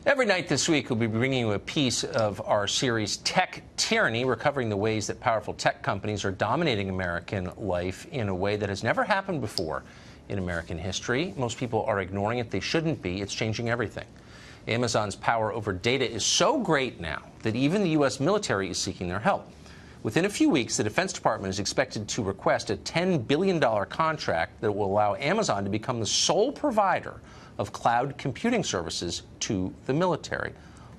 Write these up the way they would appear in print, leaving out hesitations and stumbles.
Every night this week, we'll be bringing you a piece of our series Tech Tyranny, recovering the ways that powerful tech companies are dominating American life in a way that has never happened before in American history. Most people are ignoring it. They shouldn't be. It's changing everything. Amazon's power over data is so great now that even the U.S. military is seeking their help. Within a few weeks, the Defense Department is expected to request a $10 billion contract that will allow Amazon to become the sole provider of cloud computing services to the military.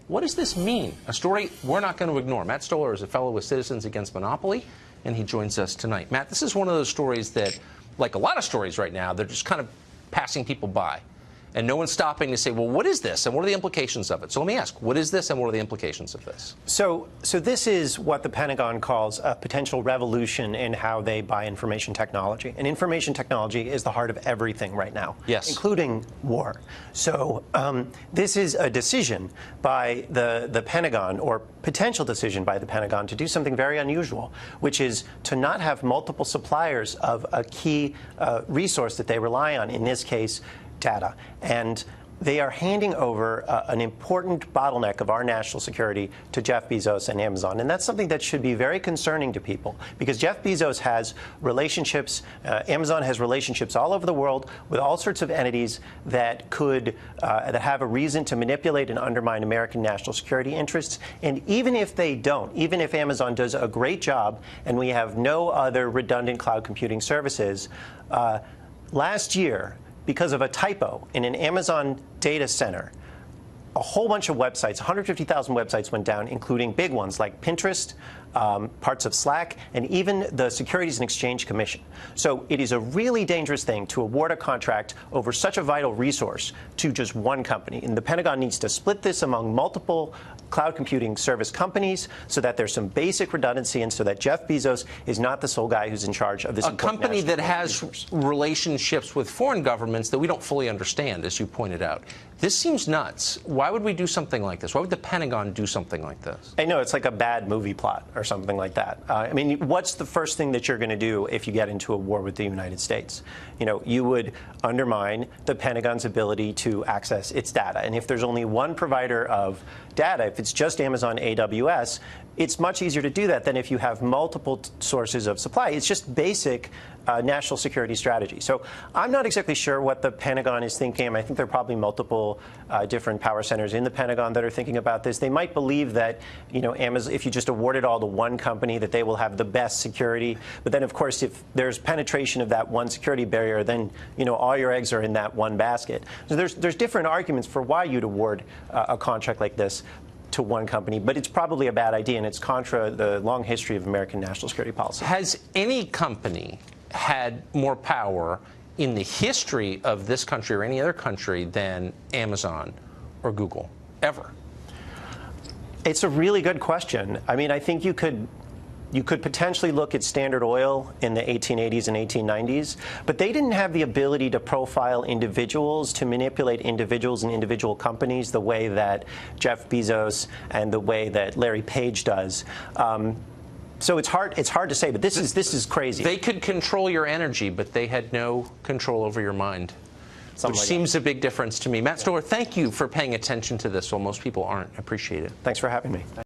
What does this mean? A story we're not going to ignore. Matt Stoller is a fellow with Citizens Against Monopoly, and he joins us tonight. Matt, this is one of those stories that, like a lot of stories right now, they're just kind of passing people by. And no one's stopping to say, well, what is this and what are the implications of it? So let me ask, what is this and what are the implications of this? So this is what the Pentagon calls a potential revolution in how they buy information technology. And information technology is the heart of everything right now, yes, including war. So this is a decision by the Pentagon, or potential decision by the Pentagon, to do something very unusual, which is to not have multiple suppliers of a key resource that they rely on, in this case, data. And they are handing over an important bottleneck of our national security to Jeff Bezos and Amazon. And that's something that should be very concerning to people, because Jeff Bezos has relationships, Amazon has relationships all over the world with all sorts of entities that could, that have a reason to manipulate and undermine American national security interests. And even if they don't, even if Amazon does a great job and we have no other redundant cloud computing services, last year, because of a typo in an Amazon data center, a whole bunch of websites, 150,000 websites went down, including big ones like Pinterest, parts of Slack, and even the Securities and Exchange Commission. So it is a really dangerous thing to award a contract over such a vital resource to just one company. And the Pentagon needs to split this among multiple cloud computing service companies so that there's some basic redundancy and so that Jeff Bezos is not the sole guy who's in charge of this. A company that has relationships with foreign governments that we don't fully understand, as you pointed out. This seems nuts. Why would we do something like this? Why would the Pentagon do something like this? I know, it's like a bad movie plot or something like that. I mean, what's the first thing that you're going to do if you get into a war with the United States? You know, you would undermine the Pentagon's ability to access its data. And if there's only one provider of data, if it's just Amazon AWS, it's much easier to do that than if you have multiple sources of supply. It's just basic national security strategy. So I'm not exactly sure what the Pentagon is thinking. I think there are probably multiple different power centers in the Pentagon that are thinking about this. They might believe that, you know, Amazon, if you just award it all to one company, that they will have the best security. But then, of course, if there's penetration of that one security barrier, then, you know, all your eggs are in that one basket. So there's different arguments for why you'd award a contract like this to one company, but it's probably a bad idea, and it's contra the long history of American national security policy. Has any company had more power in the history of this country or any other country than Amazon or Google, ever? It's a really good question. I mean, I think you could potentially look at Standard Oil in the 1880s and 1890s, but they didn't have the ability to profile individuals, to manipulate individuals and individual companies the way that Jeff Bezos and the way that Larry Page does. So it's hard to say, but this is crazy. They could control your energy, but they had no control over your mind. Which seems a big difference to me. Matt Stoller, thank you for paying attention to this while most people aren't. Appreciate it. Thanks for having me.